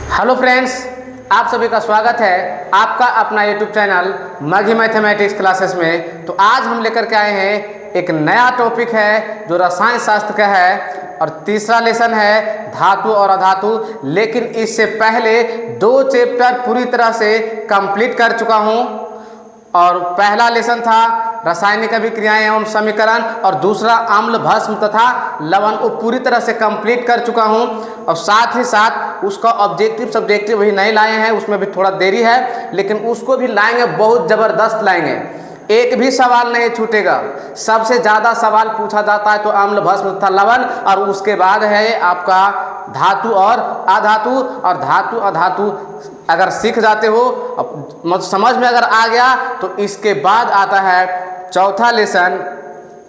Hello friends, आप सभी का स्वागत है आपका अपना यूट्यूब चैनल मघी मैथमेटिक्स क्लासेस में। तो आज हम लेकर के आए हैं एक नया टॉपिक है जो रसायन शास्त्र का है और तीसरा लेसन है धातु और अधातु। लेकिन इससे पहले दो चैप्टर पूरी तरह से कंप्लीट कर चुका हूँ और पहला लेसन था रासायनिक अभिक्रियाएं एवं समीकरण और दूसरा अम्ल भस्म तथा लवण को पूरी तरह से कंप्लीट कर चुका हूं और साथ ही साथ उसका ऑब्जेक्टिव सब्जेक्टिव भी नहीं लाए हैं, उसमें भी थोड़ा देरी है लेकिन उसको भी लाएंगे, बहुत ज़बरदस्त लाएंगे। एक भी सवाल नहीं छूटेगा। सबसे ज़्यादा सवाल पूछा जाता है तो अम्ल भस्म तथा लवण और उसके बाद है आपका धातु और अधातु। और धातु अधातु अगर सीख जाते हो मतलब समझ में अगर आ गया तो इसके बाद आता है चौथा लेसन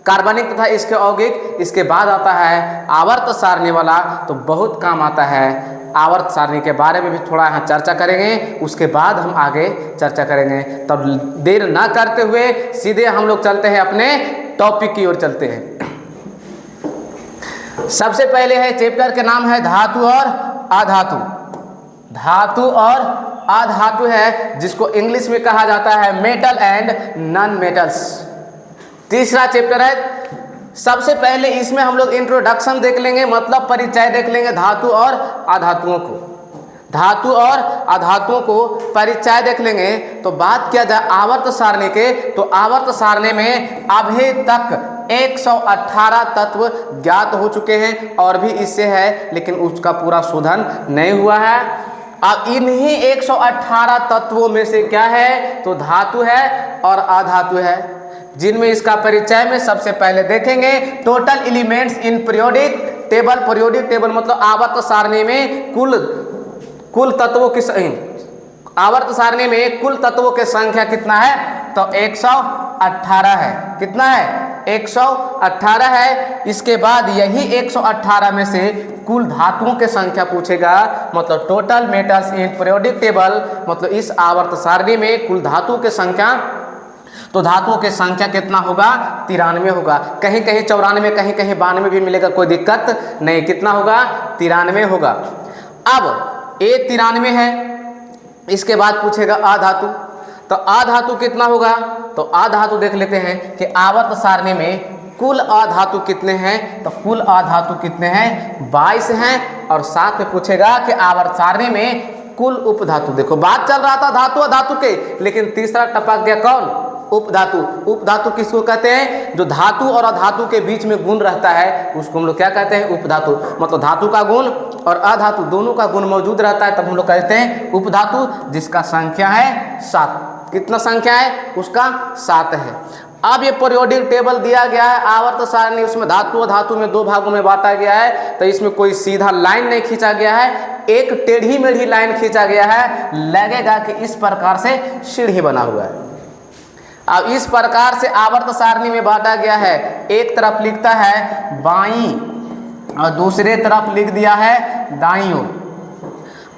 कार्बनिक तथा इसके यौगिक। इसके बाद आता है आवर्त सारणी वाला, तो बहुत काम आता है। आवर्त सारणी के बारे में भी थोड़ा यहाँ चर्चा करेंगे, उसके बाद हम आगे चर्चा करेंगे। तब देर ना करते हुए सीधे हम लोग चलते हैं अपने टॉपिक की ओर चलते हैं। सबसे पहले है चैप्टर के नाम है धातु और अधातु। धातु और अधातु है जिसको इंग्लिश में कहा जाता है मेटल एंड नॉन मेटल्स। तीसरा चैप्टर है। सबसे पहले इसमें हम लोग इंट्रोडक्शन देख लेंगे, मतलब परिचय देख लेंगे धातु और अधातुओं को। धातु और अधातुओं को परिचय देख लेंगे। तो बात किया जाए आवर्त सारणी के, तो आवर्त सारणी में अभी तक 118 तत्व ज्ञात हो चुके हैं और भी इससे है लेकिन उसका पूरा शोधन नहीं हुआ है। अब इन्हीं 118 तत्वों में से क्या है तो धातु है और अधातु है, जिनमें इसका परिचय में सबसे पहले देखेंगे total elements in periodic table. Periodic table मतलब आवर्त सारणी में कुल तत्वों की आवर्त सारणी में कुल तत्वों की संख्या कितना है तो 118 है। कितना है 118 है। इसके बाद यही 118 में से कुल धातुओं की संख्या पूछेगा, मतलब total metals in periodic table, मतलब इस आवर्त सारणी में कुल धातुओं की संख्या। तो धातुओं की संख्या कितना होगा 93 होगा। कहीं कहीं 94, कहीं कहीं 92 भी मिलेगा, कोई दिक्कत नहीं। कितना होगा 93 होगा। अब ये 93 है। इसके बाद पूछेगा अधातु, तो अधातु कितना होगा तो अधातु देख लेते हैं कि आवर्त सारणी में कुल अधातु कितने हैं। तो कुल अधातु कितने हैं 22 हैं। और साथ में पूछेगा कि आवर्त सारणी में कुल उपधातु। देखो बात चल रहा था धातु अधातु के, लेकिन तीसरा टपक गया कौन उपधातु। उपधातु किसको कहते हैं जो धातु और अधातु के बीच में गुण रहता है उसको हम लोग क्या कहते हैं उपधातु। मतलब धातु का गुण और अधातु दोनों का गुण मौजूद रहता है तब हम लोग कहते हैं उपधातु, जिसका संख्या है 7। कितना संख्या है उसका 7 है। अब ये पीरियोडिक टेबल दिया गया है आवर्त सारणी, उसमें धातु अधातु में 2 भागों में बांटा गया है। तो इसमें कोई सीधा लाइन नहीं खींचा गया है, एक टेढ़ी मेढ़ी लाइन खींचा गया है। लगेगा कि इस प्रकार से सीढ़ी बना हुआ है। अब इस प्रकार से आवर्त सारणी में बांटा गया है। एक तरफ लिखता है बाईं और दूसरे तरफ लिख दिया है दाईं ओर।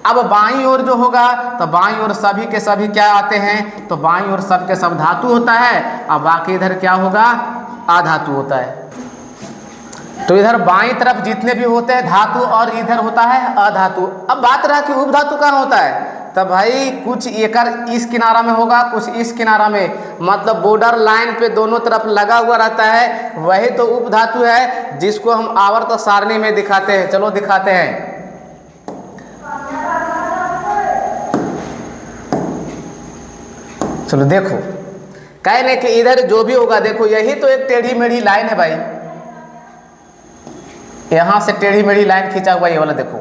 अब बाईं ओर जो होगा तो बाईं ओर सभी के सभी क्या आते हैं तो बाईं ओर सब के सब धातु होता है और बाकी इधर क्या होगा अधातु होता है। तो इधर बाईं तरफ जितने भी होते हैं धातु और इधर होता है अधातु। अब बात रहा कि उपधातु कहाँ होता है, तब भाई कुछ एकर इस किनारा में होगा कुछ इस किनारा में, मतलब बॉर्डर लाइन पे दोनों तरफ लगा हुआ रहता है, वही तो उपधातु है जिसको हम आवर्त सारणी में दिखाते हैं। चलो दिखाते हैं। चलो देखो कह रहे कि इधर जो भी होगा, देखो यही तो एक टेढ़ी मेढ़ी लाइन है भाई, यहां से टेढ़ी मेढ़ी लाइन खींचा हुआ ये वाला देखो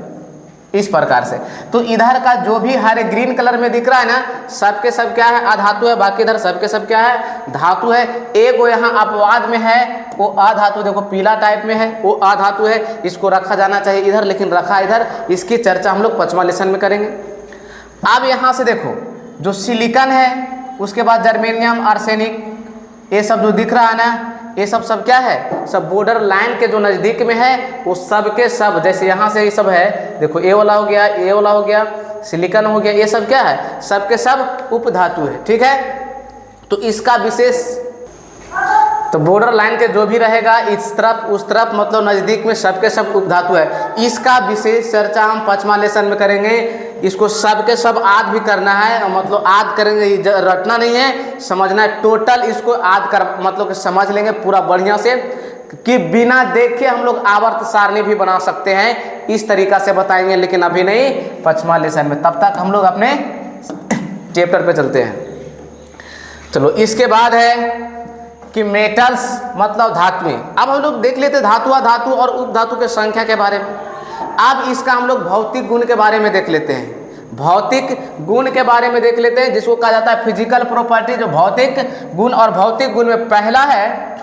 इस प्रकार से। तो इधर का जो भी हरे ग्रीन कलर में दिख रहा है ना सबके सब क्या है अधातु है, बाकी इधर सबके सब क्या है धातु है। एक वो यहाँ अपवाद में है वो अधातु, देखो पीला टाइप में है वो अधातु है, इसको रखा जाना चाहिए इधर लेकिन रखा इधर। इसकी चर्चा हम लोग 5वां लेसन में करेंगे। अब यहाँ से देखो जो सिलिकॉन है, उसके बाद जर्मेनियम आर्सेनिक, ये सब जो दिख रहा है ना ये सब क्या है सब बॉर्डर लाइन के जो नज़दीक में है वो सब के सब, जैसे यहाँ से ये सब है देखो ए वाला हो गया, ए वाला हो गया, सिलिकॉन हो गया, ये सब क्या है सब के सब उपधातु है। ठीक है। तो इसका विशेष तो बॉर्डर लाइन के जो भी रहेगा इस तरफ उस तरफ मतलब नज़दीक में सबके सब उपधातु है। इसका विशेष चर्चा हम 5वां लेसन में करेंगे। इसको सब के सब आद भी करना है, मतलब आद करेंगे, रटना नहीं है, समझना है। टोटल इसको आद कर मतलब कि समझ लेंगे पूरा बढ़िया से, कि बिना देखे हम लोग आवर्त सारणी भी बना सकते हैं, इस तरीका से बताएंगे, लेकिन अभी नहीं, 5वां लेसन में। तब तक हम लोग अपने चैप्टर पे चलते हैं। चलो, इसके बाद है कि मेटल्स मतलब धातुएं। अब हम लोग देख लेते धातु, अधातु और उपधातु के संख्या के बारे में। अब इसका हम लोग भौतिक गुण के बारे में देख लेते हैं। भौतिक गुण के बारे में देख लेते हैं, जिसको कहा जाता है फिजिकल प्रॉपर्टी, जो भौतिक गुण। और भौतिक गुण में पहला है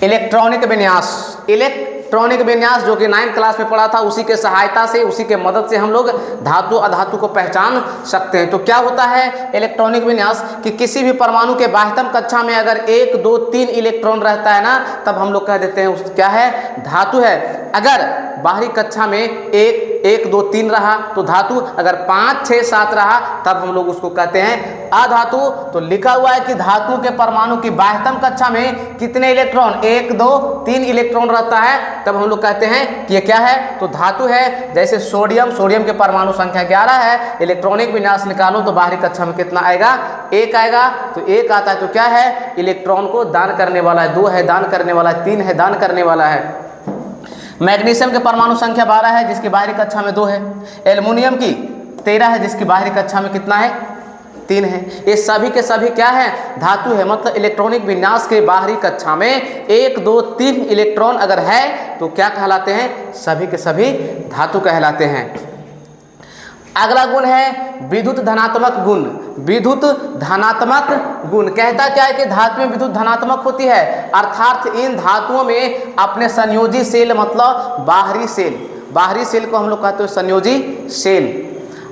इलेक्ट्रॉनिक विन्यास। इलेक्ट्रॉनिक विन्यास जो कि 9th क्लास में पढ़ा था, उसी के सहायता से, उसी के मदद से हम लोग धातु अधातु को पहचान सकते हैं। तो क्या होता है इलेक्ट्रॉनिक विन्यास, कि किसी भी परमाणु के बाह्यतम कक्षा में अगर 1, 2, 3 इलेक्ट्रॉन रहता है ना, तब हम लोग कह देते हैं उस क्या है, धातु है। अगर बाहरी कक्षा में 1, 2, 3 रहा तो धातु, अगर 5, 6, 7 रहा तब हम लोग उसको कहते हैं अधातु। तो लिखा हुआ है कि धातु के परमाणु की बाह्यतम कक्षा में कितने इलेक्ट्रॉन, 1, 2, 3 इलेक्ट्रॉन रहता है, तब हम लोग कहते हैं कि ये क्या है, तो धातु है। जैसे सोडियम के परमाणु संख्या 11 है, इलेक्ट्रॉनिक विन्यास निकालो तो बाहरी कक्षा में कितना आएगा, 1 आएगा। तो 1 आता है तो क्या है, इलेक्ट्रॉन को दान करने वाला है। 2 है दान करने वाला है, 3 है दान करने वाला है। मैग्नीशियम के परमाणु संख्या 12 है, जिसकी बाहरी कक्षा में 2 है। एल्युमिनियम की 13 है, जिसकी बाहरी कक्षा में कितना है, 3 है। ये सभी के सभी क्या है, धातु है। मतलब इलेक्ट्रॉनिक विन्यास के बाहरी कक्षा में 1, 2, 3 इलेक्ट्रॉन अगर है तो क्या कहलाते हैं, सभी के सभी धातु कहलाते हैं। अगला गुण है विद्युत धनात्मक गुण। विद्युत धनात्मक गुण कहता क्या है कि धातु में विद्युत धनात्मक होती है, अर्थात इन धातुओं में अपने संयोजी सेल, मतलब बाहरी सेल को हम लोग कहते हैं संयोजी सेल।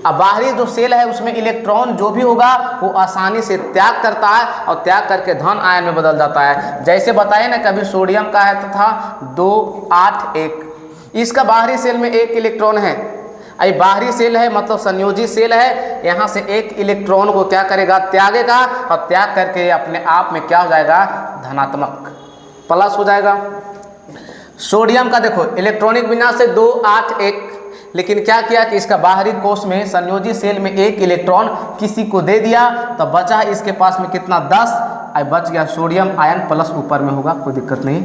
अब बाहरी जो सेल है उसमें इलेक्ट्रॉन जो भी होगा वो आसानी से त्याग करता है और त्याग करके धन आयन में बदल जाता है। जैसे बताए ना, कभी सोडियम का है तो था 2, 8, 1, इसका बाहरी सेल में 1 इलेक्ट्रॉन है। ये बाहरी सेल है मतलब संयोजी सेल है, यहाँ से 1 इलेक्ट्रॉन को क्या करेगा, त्यागेगा, और त्याग करके अपने आप में क्या हो जाएगा, धनात्मक प्लस हो जाएगा। सोडियम का देखो इलेक्ट्रॉनिक विन्यास से 2, 8, 1, लेकिन क्या किया कि इसका बाहरी कोष में संयोजी सेल में 1 इलेक्ट्रॉन किसी को दे दिया, तो बचा इसके पास में कितना, 10, बच गया सोडियम आयन प्लस ऊपर में होगा, कोई दिक्कत नहीं।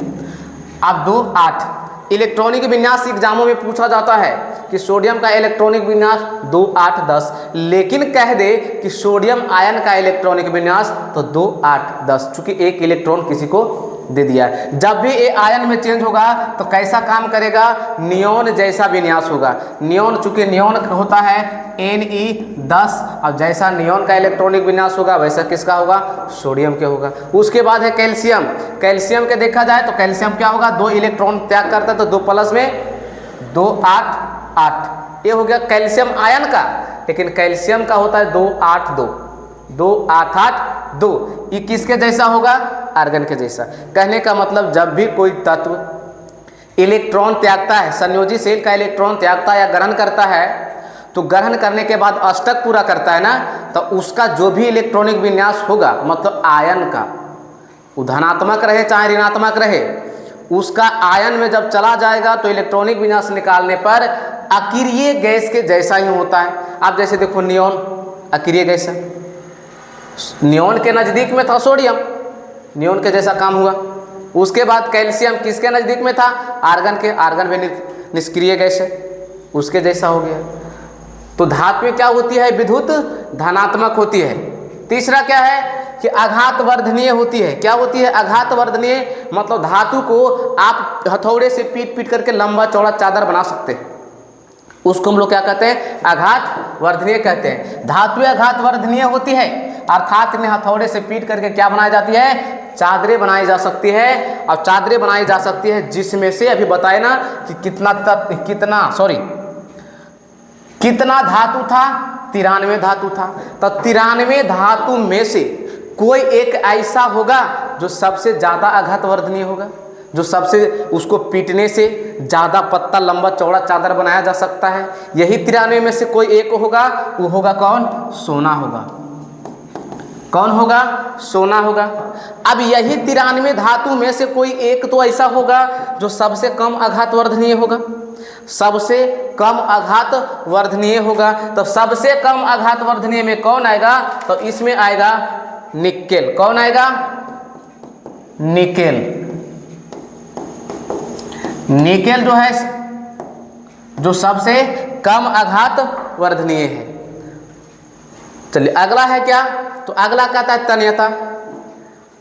अब 2, 8 इलेक्ट्रॉनिक विन्यास एग्जामों में पूछा जाता है कि सोडियम का इलेक्ट्रॉनिक विन्यास 2, 8, 10, लेकिन कह दे कि सोडियम आयन का इलेक्ट्रॉनिक विन्यास तो 2, 8, 10, चूंकि 1 इलेक्ट्रॉन किसी को दे दिया है। जब भी ये आयन में चेंज होगा तो कैसा काम करेगा, नियोन जैसा विन्यास होगा। नियोन, चूंकि नियोन होता है Ne10, और जैसा नियोन का इलेक्ट्रॉनिक विन्यास होगा वैसा किसका होगा, सोडियम के होगा। उसके बाद है कैल्शियम। कैल्शियम के देखा जाए तो कैल्शियम क्या होगा, 2 इलेक्ट्रॉन त्याग करता है, तो 2 प्लस में 2, 8, 8, ये हो गया कैल्शियम आयन का। लेकिन कैल्शियम का होता है 2, 8, 2, 2, 8, 8, 2, ये किसके जैसा होगा, आर्गन के जैसा। कहने का मतलब जब भी कोई तत्व इलेक्ट्रॉन त्यागता है, संयोजी सेल का इलेक्ट्रॉन त्यागता है या ग्रहण करता है, तो ग्रहण करने के बाद अष्टक पूरा करता है ना, तो उसका जो भी इलेक्ट्रॉनिक विन्यास होगा, मतलब आयन का, वो धनात्मक रहे चाहे ऋणात्मक रहे, उसका आयन में जब चला जाएगा तो इलेक्ट्रॉनिक विन्यास निकालने पर अक्रिय गैस के जैसा ही होता है। आप जैसे देखो नियोन अक्रिय गैस है, नियोन के नज़दीक में था सोडियम, नियोन के जैसा काम हुआ। उसके बाद कैल्शियम किसके नज़दीक में था, आर्गन के, आर्गन भी निष्क्रिय गैस है, उसके जैसा हो गया। तो धातु में क्या होती है, विद्युत धनात्मक होती है। तीसरा क्या है कि आघात वर्धनीय होती है। क्या होती है, आघात वर्धनीय, मतलब धातु को आप हथौड़े से पीट पीट करके लंबा चौड़ा चादर बना सकते हैं, उसको हम लोग क्या कहते हैं, आघात वर्धनीय कहते हैं। धातु आघात वर्धनीय होती है, अर्थात इन्हें हथौड़े से पीट करके क्या बनाई जाती है, चादरें बनाई जा सकती है। और चादरें बनाई जा सकती है जिसमें से अभी बताए ना कि कितना धातु था, 93 धातु था। तो 93 धातु में से कोई एक ऐसा होगा जो सबसे ज़्यादा आघात वर्धनीय होगा, जो सबसे उसको पीटने से ज़्यादा पत्ता लंबा चौड़ा चादर बनाया जा सकता है। यही 93 में से कोई एक होगा, वो होगा कौन, सोना होगा। कौन होगा, सोना होगा। अब यही 93 धातु में से कोई एक तो ऐसा होगा जो सबसे कम आघात वर्धनीय होगा। सबसे कम आघात वर्धनीय होगा। तो सबसे कम आघात वर्धनीय में कौन आएगा? तो इसमें आएगा निकेल। कौन आएगा? निकेल। निकेल जो है जो सबसे कम आघात वर्धनीय है। चलिए अगला है क्या? तो अगला कहता है तन्यता।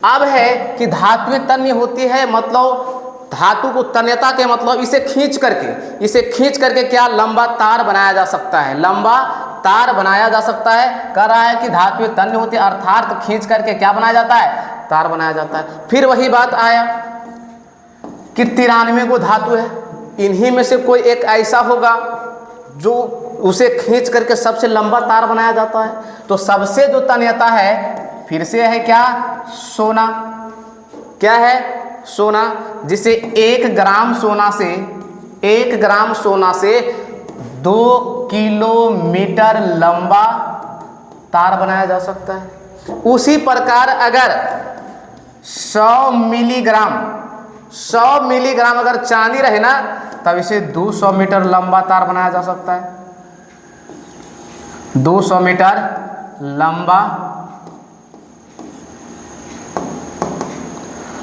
अब है कि धातु में तन्य होती है, मतलब धातु को तन्यता के मतलब इसे खींच करके क्या लंबा तार बनाया जा सकता है, लंबा तार बनाया जा सकता है। कह रहा है कि धातु में तन्य होती है अर्थात खींच करके क्या बनाया जाता है? तार बनाया जाता है। फिर वही बात आया कि 93 को धातु है, इन्हीं में से कोई एक ऐसा होगा जो उसे खींच करके सबसे लंबा तार बनाया जाता है। तो सबसे जो तन्यता है फिर से है क्या? सोना। क्या है? सोना। जिसे 1 ग्राम सोना से 2 किलोमीटर लंबा तार बनाया जा सकता है। उसी प्रकार अगर 100 मिलीग्राम अगर चांदी रहे ना, तब इसे 200 मीटर लंबा तार बनाया जा सकता है। 200 मीटर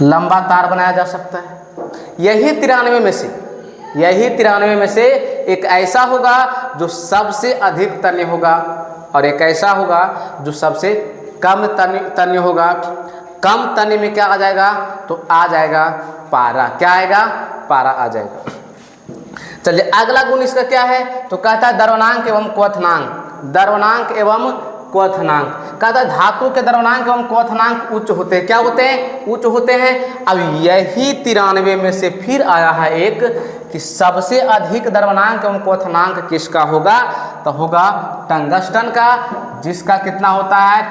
लंबा तार बनाया जा सकता है। यही 93 में से एक ऐसा होगा जो सबसे अधिक तन्य होगा और एक ऐसा होगा जो सबसे कम तन्य होगा। कम तन्य में क्या आ जाएगा? तो आ जाएगा पारा। क्या आएगा? पारा आ जाएगा। चलिए अगला गुण इसका क्या है? तो कहता है द्रवणांक एवं क्वथनांक। कहता है धातु के द्रवणांक एवं क्वथनांक उच्च होते हैं। क्या होते हैं? उच्च होते हैं। अब यही 93 में से फिर आया है एक कि सबसे अधिक द्रवणांक एवं क्वथनांक किसका होगा? तो होगा टंगस्टन का, जिसका कितना होता है?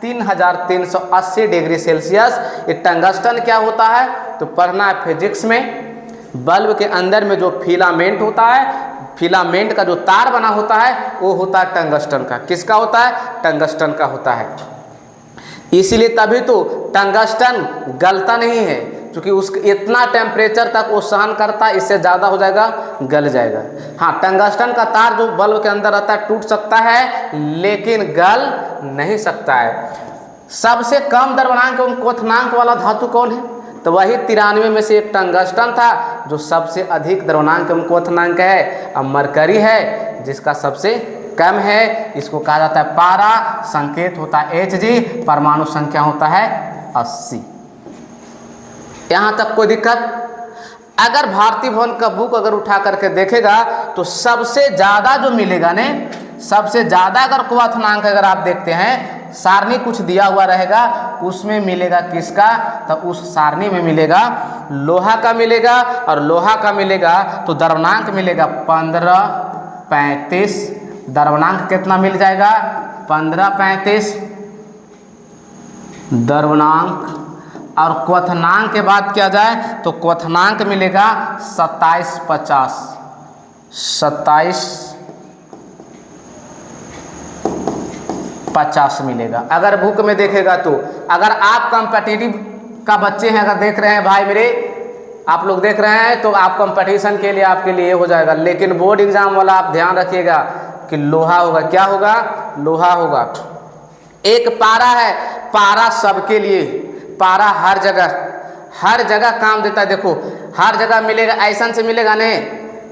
3380 डिग्री सेल्सियस। ये टंगस्टन क्या होता है? तो पढ़ना है फिजिक्स में। बल्ब के अंदर में जो फिलामेंट होता है, फिलामेंट का जो तार बना होता है वो होता है टंगस्टन का। किसका होता है? टंगस्टन का होता है। इसीलिए तभी तो टंगस्टन गलता नहीं है, क्योंकि उसके इतना टेम्परेचर तक वो सहन करता है, इससे ज़्यादा हो जाएगा गल जाएगा। हाँ, टंगस्टन का तार जो बल्ब के अंदर रहता है टूट सकता है लेकिन गल नहीं सकता है। सबसे कम द्रवणांक एवं क्वथनांक वाला धातु कौन है? तो वही 93 में से एक टंगस्टन था जो सबसे अधिक द्रवणांक एवं क्वथनांक है। अब मरकरी है जिसका सबसे कम है, इसको कहा जाता है पारा। संकेत होता है Hg, परमाणु संख्या होता है 80। यहाँ तक कोई दिक्कत? अगर भारतीय भवन का बुक अगर उठा करके देखेगा तो सबसे ज़्यादा जो मिलेगा ने, सबसे ज़्यादा अगर क्वथनांक अगर आप देखते हैं, सारणी कुछ दिया हुआ रहेगा उसमें मिलेगा किसका? तो उस सारणी में मिलेगा लोहा का मिलेगा, और लोहा का मिलेगा तो द्रवणांक मिलेगा 1535। द्रवणांक कितना मिल जाएगा? 1535 द्रवणांक। और क्वथनांक के बात किया जाए तो क्वथनांक मिलेगा 2750। 2750 मिलेगा अगर बुक में देखेगा तो। अगर आप कॉम्पिटिटिव का बच्चे हैं, अगर देख रहे हैं भाई मेरे, आप लोग देख रहे हैं तो आप कंपटीशन के लिए आपके लिए हो जाएगा। लेकिन बोर्ड एग्जाम वाला आप ध्यान रखिएगा कि लोहा होगा। क्या होगा? लोहा होगा। एक पारा है, पारा सबके लिए, पारा हर जगह काम देता है। देखो हर जगह मिलेगा, ऐसा से मिलेगा नहीं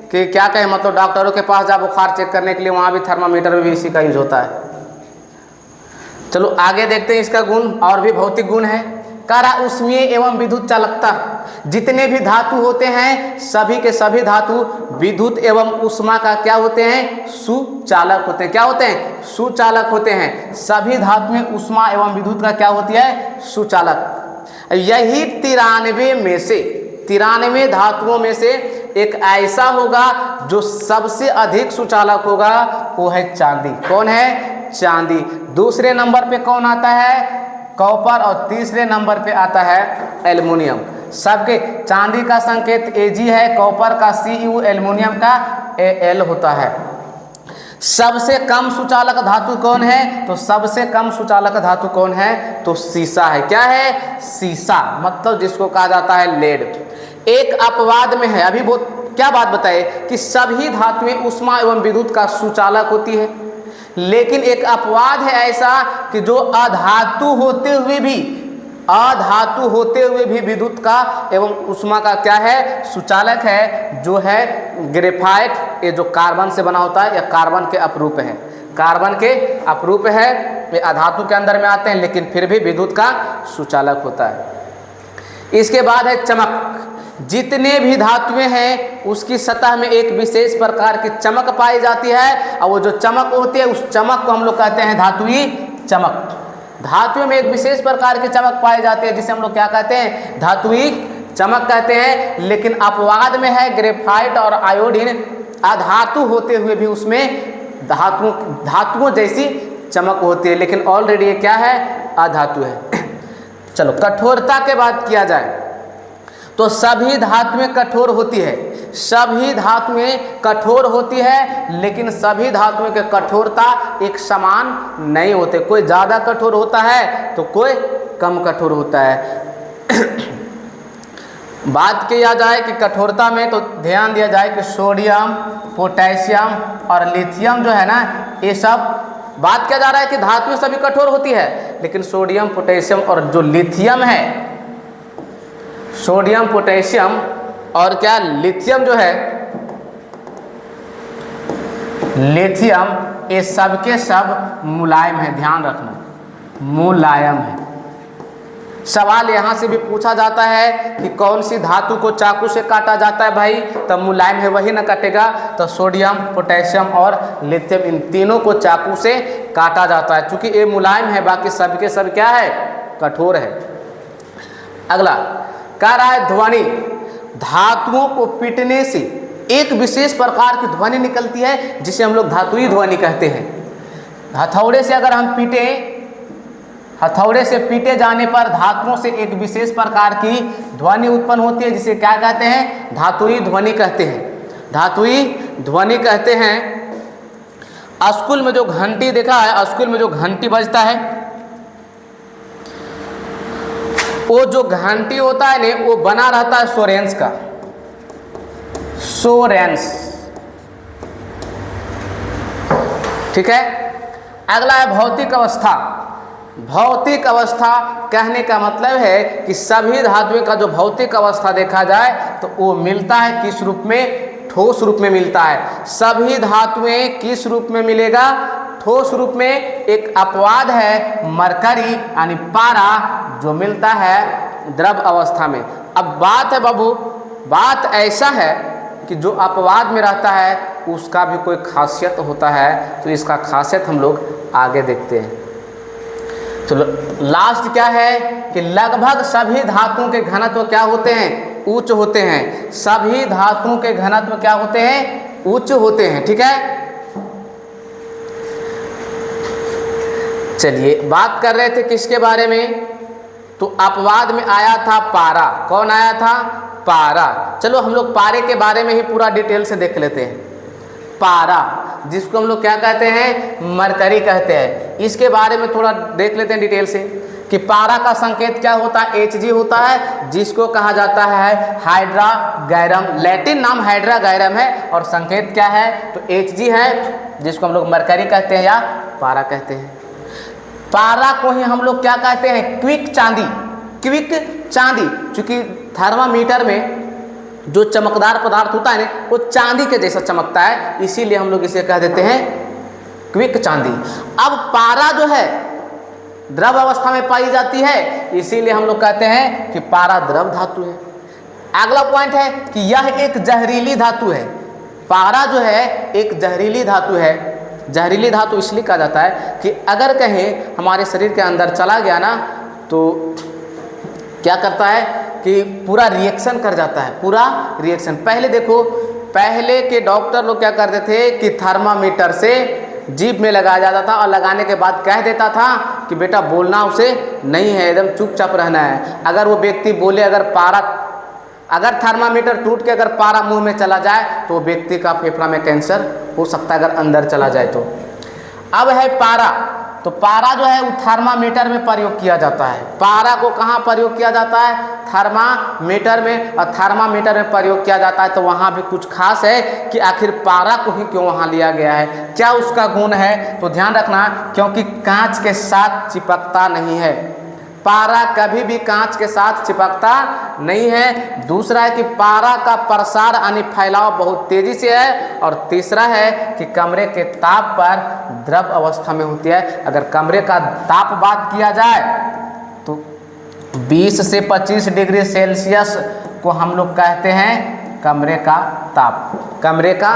कि क्या कहें, मतलब डॉक्टरों के पास जा बुखार चेक करने के लिए, वहाँ भी थर्मामीटर में भी इसी का यूज होता है। चलो आगे देखते हैं इसका गुण, और भी भौतिक गुण है। कह रहा ऊष्मीय एवं विद्युत चालकता। जितने भी धातु होते हैं सभी के सभी धातु विद्युत एवं ऊष्मा का क्या होते हैं? सुचालक होते हैं। क्या होते हैं? सुचालक होते हैं। सभी धातु में ऊष्मा एवं विद्युत का क्या होती है? सुचालक। यही 93 धातुओं में से एक ऐसा होगा जो सबसे अधिक सुचालक होगा, वो है चांदी। कौन है? चांदी। दूसरे नंबर पे कौन आता है? कॉपर। और तीसरे नंबर पे आता है एल्युमिनियम। सबके चांदी का संकेत Ag है, कॉपर का Cu, एल्युमिनियम का Al होता है। सबसे कम सुचालक धातु कौन है? तो सबसे कम सुचालक धातु कौन है? तो सीसा है। क्या है? सीसा, मतलब जिसको कहा जाता है लेड। एक अपवाद में है, अभी वो क्या बात बताए कि सभी धातुएं ऊष्मा एवं विद्युत का सुचालक होती है, लेकिन एक अपवाद है ऐसा कि जो अधातु होते हुए भी विद्युत का एवं ऊष्मा का क्या है, सुचालक है, जो है ग्रेफाइट। ये जो कार्बन से बना होता है या कार्बन के अपरूप है, कार्बन के अपरूप है, ये अधातु के अंदर में आते हैं लेकिन फिर भी विद्युत का सुचालक होता है। इसके बाद है चमक। जितने भी धातुएं हैं उसकी सतह में एक विशेष प्रकार की चमक पाई जाती है, और वो जो चमक होती है उस चमक को हम लोग कहते हैं धातुई चमक। धातुओं में एक विशेष प्रकार की चमक पाई जाती है जिसे हम लोग क्या कहते हैं, धातुई चमक कहते हैं। लेकिन अपवाद में है ग्रेफाइट और आयोडीन, अधातु होते हुए भी उसमें धातुओं जैसी चमक होती है, लेकिन ऑलरेडी ये क्या है, अधातु है। चलो कठोरता के बात किया जाए तो सभी धातुएं कठोर होती है, सभी धातुएं कठोर होती है, लेकिन सभी धातुओं की कठोरता एक समान नहीं होते। कोई ज़्यादा कठोर होता है तो कोई कम कठोर होता है। बात किया जाए कि कठोरता में तो ध्यान दिया जाए कि सोडियम, पोटेशियम और लिथियम जो है ना, ये सब बात किया जा रहा है कि धातुएं सभी कठोर होती है, लेकिन सोडियम, पोटेशियम और जो लिथियम है, सोडियम, पोटेशियम और क्या लिथियम जो है, लिथियम, ये सब के सब मुलायम है। ध्यान रखना, मुलायम है। सवाल यहाँ से भी पूछा जाता है कि कौन सी धातु को चाकू से काटा जाता है भाई, तब मुलायम है वही ना कटेगा। तो सोडियम, पोटेशियम और लिथियम, इन तीनों को चाकू से काटा जाता है, क्योंकि ये मुलायम है, बाकी सब के सब क्या है, कठोर है। अगला कह रहा है ध्वनि। धातुओं को पीटने से एक विशेष प्रकार की ध्वनि निकलती है जिसे हम लोग धातुई ध्वनि कहते हैं। हथौड़े से अगर हम पीटे, हथौड़े से पीटे जाने पर धातुओं से एक विशेष प्रकार की ध्वनि उत्पन्न होती है जिसे क्या कहते हैं, धातुई ध्वनि कहते हैं। धातुई ध्वनि कहते हैं। स्कूल में जो घंटी देखा है, स्कूल में जो घंटी बजता है, वो जो घंटी होता है ना, वो बना रहता है सोरेंस का, सोरेंस, ठीक है। अगला है भौतिक अवस्था। भौतिक अवस्था कहने का मतलब है कि सभी धातुओं का जो भौतिक अवस्था देखा जाए तो वो मिलता है किस रूप में, ठोस रूप में मिलता है। सभी धातुएं किस रूप में मिलेगा, ठोस रूप में। एक अपवाद है मरकरी यानी पारा, जो मिलता है द्रव अवस्था में। अब बात है बाबू, बात ऐसा है कि जो अपवाद में रहता है उसका भी कोई खासियत होता है, तो इसका खासियत हम लोग आगे देखते हैं। चलो लास्ट क्या है कि लगभग सभी धातुओं के घनत्व क्या होते हैं, उच्च होते हैं। सभी धातुओं के घनत्व क्या होते हैं, उच्च होते हैं, ठीक है। चलिए बात कर रहे थे किसके बारे में, तो अपवाद में आया था पारा। कौन आया था, पारा। चलो हम लोग पारे के बारे में ही पूरा डिटेल से देख लेते हैं। पारा, जिसको हम लोग क्या कहते हैं, मरकरी कहते हैं, इसके बारे में थोड़ा देख लेते हैं डिटेल से कि पारा का संकेत क्या होता है, Hg होता है, जिसको कहा जाता है हाइड्रा गैरम। लैटिन नाम हाइड्रा गैरम है और संकेत क्या है, तो Hg है, जिसको हम लोग मरकरी कहते हैं या पारा कहते हैं। पारा को ही हम लोग क्या कहते हैं, क्विक चांदी। क्विक चांदी, चूंकि थर्मामीटर में जो चमकदार पदार्थ होता है ना, वो चांदी के जैसा चमकता है, इसीलिए हम लोग इसे कह देते हैं क्विक चांदी। अब पारा जो है द्रव अवस्था में पाई जाती है, इसीलिए हम लोग कहते हैं कि पारा द्रव धातु है। अगला पॉइंट है कि यह एक जहरीली धातु है। पारा जो है एक जहरीली धातु है। जहरीली धातु इसलिए कहा जाता है कि अगर कहीं हमारे शरीर के अंदर चला गया ना, तो क्या करता है कि पूरा रिएक्शन कर जाता है, पूरा रिएक्शन। पहले देखो, पहले के डॉक्टर लोग क्या करते थे कि थर्मामीटर से जीभ में लगाया जाता था और लगाने के बाद कह देता था कि बेटा बोलना उसे नहीं है, एकदम चुपचाप रहना है। अगर वो व्यक्ति बोले, अगर थर्मामीटर टूट के अगर पारा मुंह में चला जाए तो वो व्यक्ति का फेफड़ा में कैंसर हो सकता है, अगर अंदर चला जाए तो। अब है पारा। तो पारा जो है वो थर्मामीटर में प्रयोग किया जाता है। पारा को कहाँ प्रयोग किया जाता है? थर्मामीटर में, और थर्मामीटर में प्रयोग किया जाता है। तो वहाँ भी कुछ खास है कि आखिर पारा को ही क्यों वहाँ लिया गया है, क्या उसका गुण है? तो ध्यान रखना, क्योंकि कांच के साथ चिपकता नहीं है। पारा कभी भी कांच के साथ चिपकता नहीं है। दूसरा है कि पारा का प्रसार यानी फैलाव बहुत तेजी से है। और तीसरा है कि कमरे के ताप पर द्रव अवस्था में होती है। अगर कमरे का ताप बात किया जाए तो 20 से 25 डिग्री सेल्सियस को हम लोग कहते हैं कमरे का ताप, कमरे का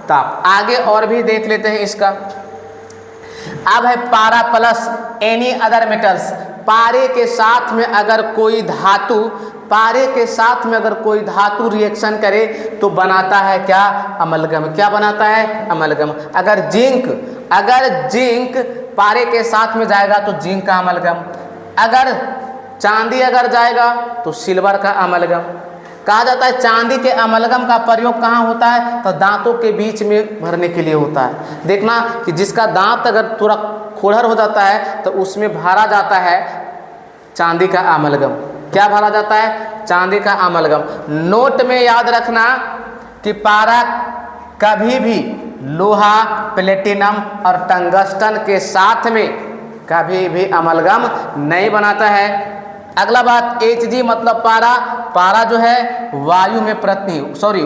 ताप। आगे और भी देख लेते हैं इसका। अब है पारा प्लस एनी अदर मेटल्स। पारे के साथ में अगर कोई धातु, पारे के साथ में अगर कोई धातु रिएक्शन करे तो बनाता है क्या? अमलगम। क्या बनाता है? अमलगम। अगर जिंक पारे के साथ में जाएगा तो जिंक का अमलगम। अगर चांदी अगर जाएगा तो सिल्वर का अमलगम। कहा जाता है चांदी के अमलगम का प्रयोग कहाँ होता है? तो दांतों के बीच में भरने के लिए होता है। देखना कि जिसका दांत अगर थोड़ा खोड़र हो जाता है तो उसमें भरा जाता है चांदी का अमलगम। क्या भरा जाता है? चांदी का अमलगम। नोट में याद रखना कि पारा कभी भी लोहा, प्लेटिनम और टंगस्टन के साथ में कभी भी अमलगम नहीं बनाता है। अगला बात, Hg मतलब पारा। पारा जो है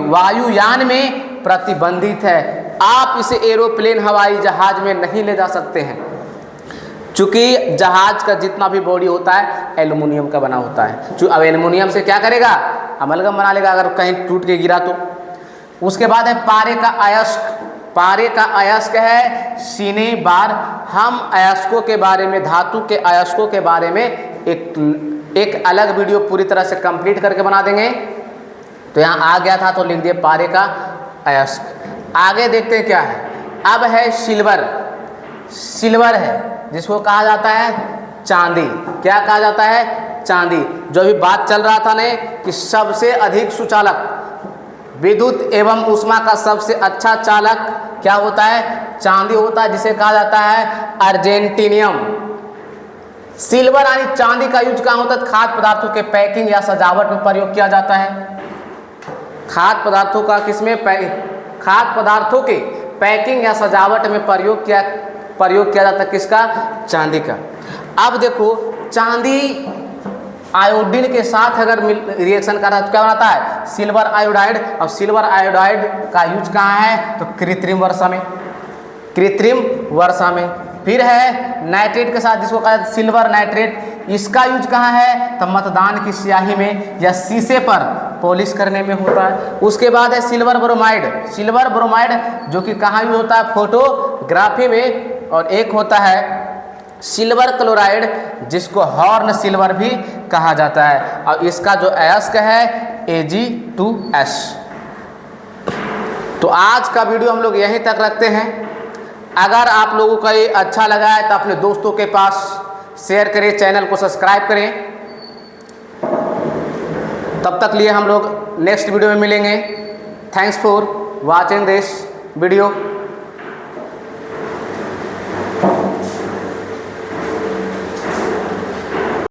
वायुयान में प्रतिबंधित है। आप इसे एरोप्लेन, हवाई जहाज में नहीं ले जा सकते हैं, चूंकि जहाज का जितना भी बॉडी होता है एल्युमिनियम का बना होता है। अब एल्युमिनियम से क्या करेगा? अमलगम बना लेगा अगर कहीं टूट के गिरा तो। उसके बाद है पारे का अयस्क। पारे का अयस्क है सीने बार। हम अयस्कों के बारे में, धातु के अयस्कों के बारे में एक अलग वीडियो पूरी तरह से कंप्लीट करके बना देंगे। तो यहाँ आ गया था तो लिख दिए पारे का अयस्क। आगे देखते हैं क्या है। अब है सिल्वर। सिल्वर है जिसको कहा जाता है चांदी। क्या कहा जाता है? चांदी। जो अभी बात चल रहा था ने कि सबसे अधिक सुचालक, विद्युत एवं ऊष्मा का सबसे अच्छा चालक क्या होता है? चांदी होता है, जिसे कहा जाता है अर्जेंटीनियम। सिल्वर यानी चांदी का यूज कहाँ होता है? खाद्य पदार्थों के पैकिंग या सजावट में प्रयोग किया जाता है। खाद्य पदार्थों का किसमें? खाद्य पदार्थों के पैकिंग या सजावट में प्रयोग किया जाता है। किसका? चांदी का। अब देखो, चांदी आयोडीन के साथ अगर रिएक्शन कर रहा है तो क्या बनाता है? Silver iodide. और सिल्वर आयोडाइड का यूज कहाँ है? तो कृत्रिम वर्षा में, कृत्रिम वर्षा में। फिर है नाइट्रेट के साथ, जिसको कहा जाता है सिल्वर नाइट्रेट। इसका यूज कहाँ है? तो मतदान की स्याही में या शीशे पर पॉलिश करने में होता है। उसके बाद है सिल्वर ब्रोमाइड। सिल्वर ब्रोमाइड जो कि कहाँ यूज होता है? फोटोग्राफी में। और एक होता है सिल्वर क्लोराइड, जिसको हॉर्न सिल्वर भी कहा जाता है। और इसका जो अयस्क है Ag2S। तो आज का वीडियो हम लोग यहीं तक रखते हैं। अगर आप लोगों को ये अच्छा लगा है तो अपने दोस्तों के पास शेयर करें, चैनल को सब्सक्राइब करें। तब तक लिए हम लोग नेक्स्ट वीडियो में मिलेंगे। Thanks for watching this video.